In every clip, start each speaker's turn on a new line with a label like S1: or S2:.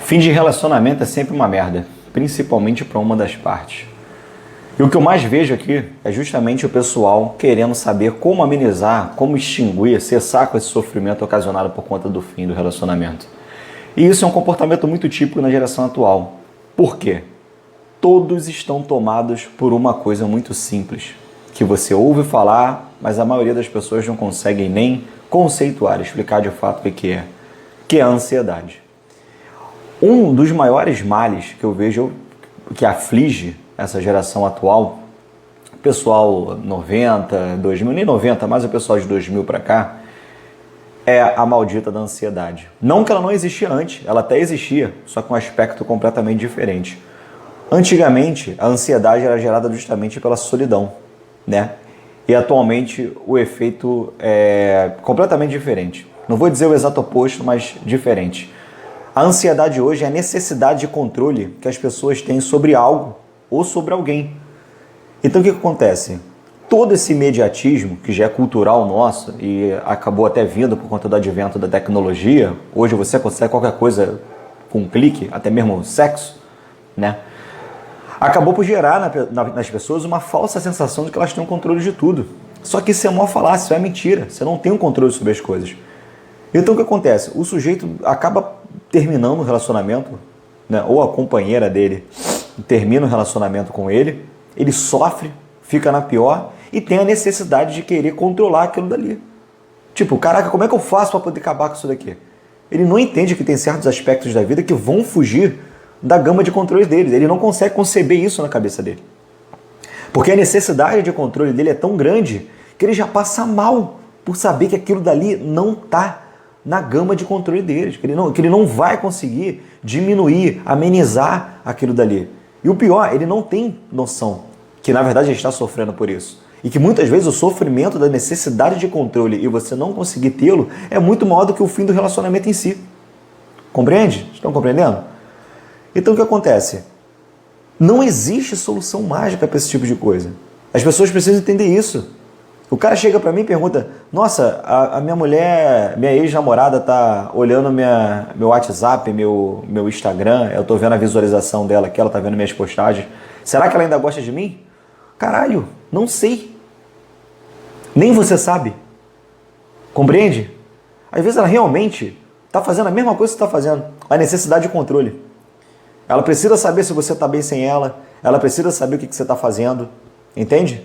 S1: Fim de relacionamento é sempre uma merda, principalmente para uma das partes. E o que eu mais vejo aqui é justamente o pessoal querendo saber como amenizar, como extinguir, cessar com esse sofrimento ocasionado por conta do fim do relacionamento. E isso é um comportamento muito típico na geração atual. Por quê? Todos estão tomados por uma coisa muito simples, que você ouve falar, mas a maioria das pessoas não conseguem nem conceituar, explicar de fato o que é a ansiedade. Um dos maiores males que eu vejo que aflige essa geração atual, pessoal 90, 2000, nem 90, mas o pessoal de 2000 para cá, é a maldita da ansiedade. Não que ela não existia antes, ela até existia, só com um aspecto completamente diferente. Antigamente, a ansiedade era gerada justamente pela solidão, né? E atualmente o efeito é completamente diferente. Não vou dizer o exato oposto, mas diferente. A ansiedade hoje é a necessidade de controle que as pessoas têm sobre algo ou sobre alguém. Então o que acontece? Todo esse imediatismo, que já é cultural nosso e acabou até vindo por conta do advento da tecnologia, hoje você consegue qualquer coisa com um clique, até mesmo sexo, né? Acabou por gerar nas pessoas uma falsa sensação de que elas têm um controle de tudo. Só que isso é uma falácia, isso é mentira, você não tem um controle sobre as coisas. Então o que acontece? O sujeito acaba terminando o relacionamento, né? Ou a companheira dele termina o relacionamento com ele, ele sofre, fica na pior e tem a necessidade de querer controlar aquilo dali. Tipo, caraca, como é que eu faço para poder acabar com isso daqui? Ele não entende que tem certos aspectos da vida que vão fugir da gama de controle dele. Ele não consegue conceber isso na cabeça dele. Porque a necessidade de controle dele é tão grande que ele já passa mal por saber que aquilo dali não está na gama de controle deles, que ele não vai conseguir diminuir, amenizar aquilo dali. E o pior, ele não tem noção que na verdade ele está sofrendo por isso. E que muitas vezes o sofrimento da necessidade de controle e você não conseguir tê-lo é muito maior do que o fim do relacionamento em si. Compreende? Estão compreendendo? Então o que acontece? Não existe solução mágica para esse tipo de coisa. As pessoas precisam entender isso. O cara chega para mim e pergunta: nossa, a minha mulher, minha ex-namorada tá olhando meu WhatsApp, meu Instagram, eu tô vendo a visualização dela aqui, ela tá vendo minhas postagens. Será que ela ainda gosta de mim? Caralho, não sei. Nem você sabe. Compreende? Às vezes ela realmente tá fazendo a mesma coisa que você tá fazendo. A necessidade de controle. Ela precisa saber se você tá bem sem ela, ela precisa saber o que você tá fazendo. Entende?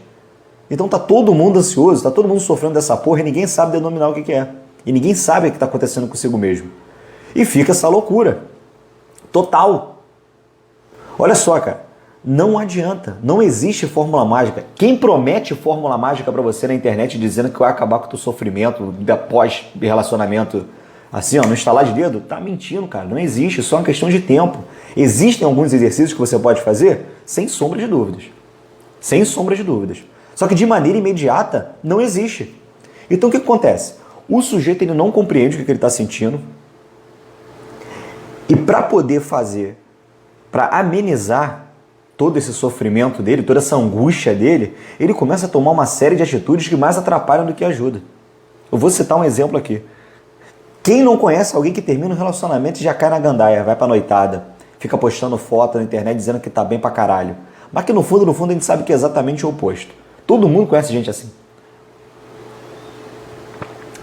S1: Então tá todo mundo ansioso, tá todo mundo sofrendo dessa porra e ninguém sabe denominar o que é. E ninguém sabe o que está acontecendo consigo mesmo. E fica essa loucura. Total. Olha só, cara. Não adianta. Não existe fórmula mágica. Quem promete fórmula mágica para você na internet dizendo que vai acabar com o teu sofrimento pós-relacionamento assim, ó, no estalar de dedo, tá mentindo, cara. Não existe. Só uma questão de tempo. Existem alguns exercícios que você pode fazer sem sombra de dúvidas. Sem sombra de dúvidas. Só que de maneira imediata não existe. Então o que acontece? O sujeito ele não compreende o que ele está sentindo. E para poder fazer, para amenizar todo esse sofrimento dele, toda essa angústia dele, ele começa a tomar uma série de atitudes que mais atrapalham do que ajudam. Eu vou citar um exemplo aqui. Quem não conhece alguém que termina um relacionamento e já cai na gandaia, vai pra noitada, fica postando foto na internet dizendo que tá bem pra caralho. Mas que no fundo a gente sabe que é exatamente o oposto. Todo mundo conhece gente assim.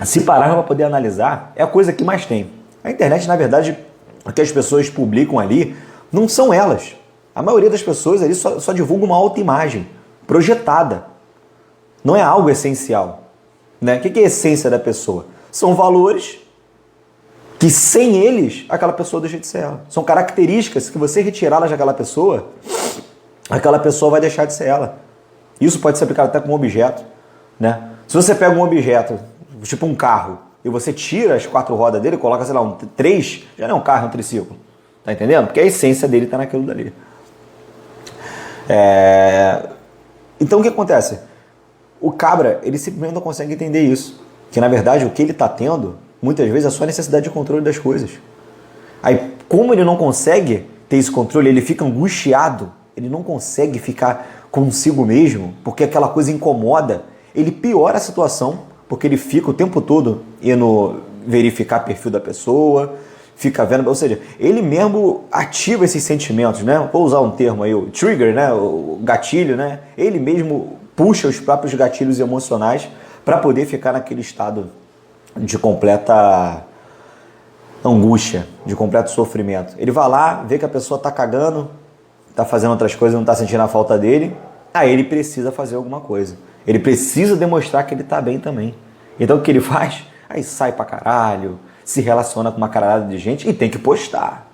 S1: Se parar para poder analisar, é a coisa que mais tem. A internet, na verdade, o que as pessoas publicam ali não são elas. A maioria das pessoas ali só divulga uma autoimagem projetada. Não é algo essencial. Né? O que é a essência da pessoa? São valores que sem eles, aquela pessoa deixa de ser ela. São características que você retirá-las daquela pessoa, aquela pessoa vai deixar de ser ela. Isso pode ser aplicado até com um objeto, né? Se você pega um objeto, tipo um carro, e você tira as 4 rodas dele, coloca, sei lá, 3, já não é um carro, é um triciclo. Tá entendendo? Porque a essência dele está naquilo dali. Então o que acontece? O cabra, ele simplesmente não consegue entender isso. Que na verdade o que ele está tendo, muitas vezes, é só a necessidade de controle das coisas. Aí, como ele não consegue ter esse controle, ele fica angustiado, ele não consegue ficar consigo mesmo, porque aquela coisa incomoda, ele piora a situação, porque ele fica o tempo todo indo verificar perfil da pessoa, fica vendo, ou seja, ele mesmo ativa esses sentimentos, né? Vou usar um termo aí, o trigger, né? O gatilho, né? Ele mesmo puxa os próprios gatilhos emocionais para poder ficar naquele estado de completa angústia, de completo sofrimento. Ele vai lá, vê que a pessoa tá cagando, tá fazendo outras coisas, não tá sentindo a falta dele, aí ele precisa fazer alguma coisa. Ele precisa demonstrar que ele tá bem também. Então o que ele faz? Aí sai pra caralho, se relaciona com uma caralhada de gente e tem que postar,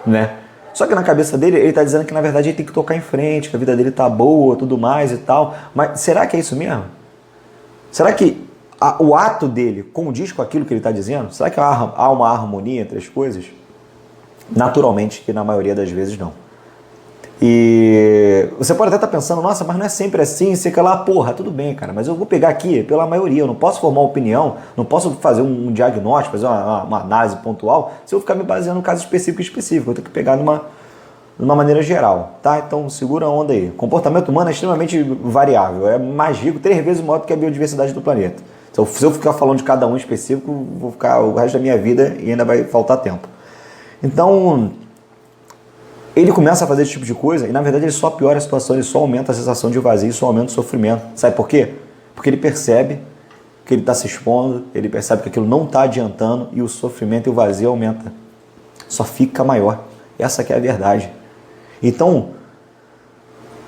S1: né? Só que na cabeça dele, ele tá dizendo que na verdade ele tem que tocar em frente, que a vida dele tá boa, tudo mais e tal. Mas será que é isso mesmo? Será que o ato dele condiz com aquilo que ele está dizendo? Será que há uma harmonia entre as coisas? Naturalmente, que na maioria das vezes não. E você pode até estar pensando, nossa, mas não é sempre assim, sei que lá, porra, tudo bem, cara, mas eu vou pegar aqui pela maioria, eu não posso formar uma opinião, não posso fazer um diagnóstico, fazer uma análise pontual, se eu ficar me baseando em um caso específico, eu tenho que pegar de uma maneira geral, tá? Então segura a onda aí. Comportamento humano é extremamente variável, é mais rico, 3 vezes maior do que a biodiversidade do planeta. Então, se eu ficar falando de cada um específico, vou ficar o resto da minha vida e ainda vai faltar tempo. Então, ele começa a fazer esse tipo de coisa e na verdade ele só piora a situação, ele só aumenta a sensação de vazio, só aumenta o sofrimento. Sabe por quê? Porque ele percebe que ele está se expondo, ele percebe que aquilo não está adiantando e o sofrimento e o vazio aumenta. Só fica maior. Essa que é a verdade. Então,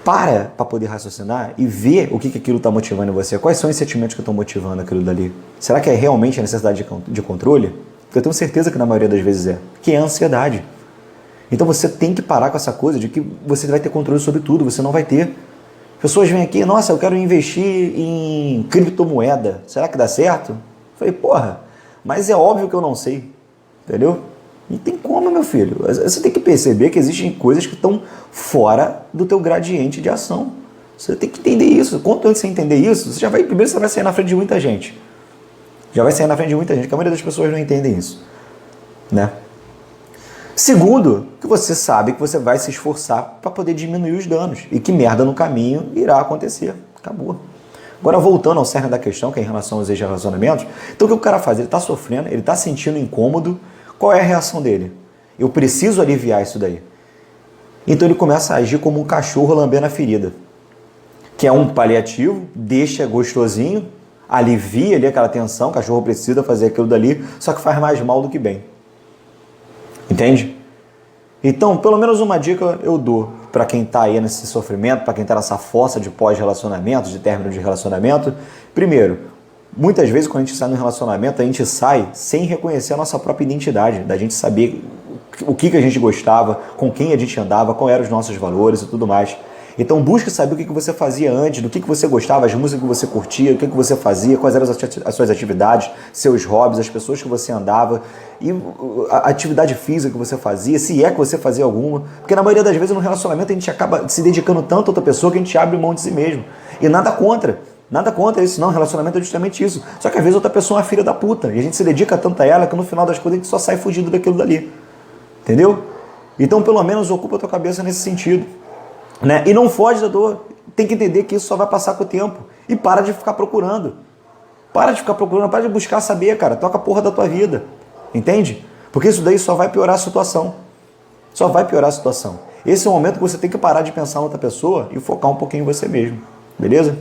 S1: para poder raciocinar e ver o que aquilo está motivando em você. Quais são os sentimentos que estão motivando aquilo dali? Será que é realmente a necessidade de controle? Porque eu tenho certeza que na maioria das vezes é. Que é a ansiedade. Então você tem que parar com essa coisa de que você vai ter controle sobre tudo, você não vai ter. Pessoas vêm aqui, nossa, eu quero investir em criptomoeda, será que dá certo? Eu falei, porra, mas é óbvio que eu não sei, entendeu? Não tem como, meu filho. Você tem que perceber que existem coisas que estão fora do teu gradiente de ação. Você tem que entender isso. Quanto antes você entender isso, primeiro você vai sair na frente de muita gente. Já vai sair na frente de muita gente, porque a maioria das pessoas não entendem isso, né? Segundo, que você sabe que você vai se esforçar para poder diminuir os danos e que merda no caminho irá acontecer. Acabou. Agora, voltando ao cerne da questão, que é em relação aos ex-relacionamentos, então o que o cara faz? Ele está sofrendo, ele está sentindo incômodo. Qual é a reação dele? Eu preciso aliviar isso daí. Então ele começa a agir como um cachorro lambendo a ferida, que é um paliativo, deixa gostosinho, alivia ali aquela tensão, o cachorro precisa fazer aquilo dali, só que faz mais mal do que bem. Entende? Então, pelo menos uma dica eu dou para quem está aí nesse sofrimento, para quem está nessa fossa de pós-relacionamento, de término de relacionamento. Primeiro, muitas vezes quando a gente sai no relacionamento, a gente sai sem reconhecer a nossa própria identidade, da gente saber o que a gente gostava, com quem a gente andava, quais eram os nossos valores e tudo mais. Então busque saber o que você fazia antes, do que você gostava, as músicas que você curtia, o que você fazia, quais eram as suas atividades, seus hobbies, as pessoas que você andava, e a atividade física que você fazia, se é que você fazia alguma. Porque na maioria das vezes no relacionamento a gente acaba se dedicando tanto a outra pessoa que a gente abre mão de si mesmo. E nada contra isso, não. Relacionamento é justamente isso. Só que às vezes outra pessoa é uma filha da puta, e a gente se dedica tanto a ela que no final das coisas a gente só sai fugindo daquilo dali. Entendeu? Então pelo menos ocupa a tua cabeça nesse sentido. Né? E não foge da dor. Tem que entender que isso só vai passar com o tempo. E para de ficar procurando. Para de buscar saber, cara. Toca a porra da tua vida. Entende? Porque isso daí só vai piorar a situação. Só vai piorar a situação. Esse é o momento que você tem que parar de pensar em outra pessoa e focar um pouquinho em você mesmo. Beleza?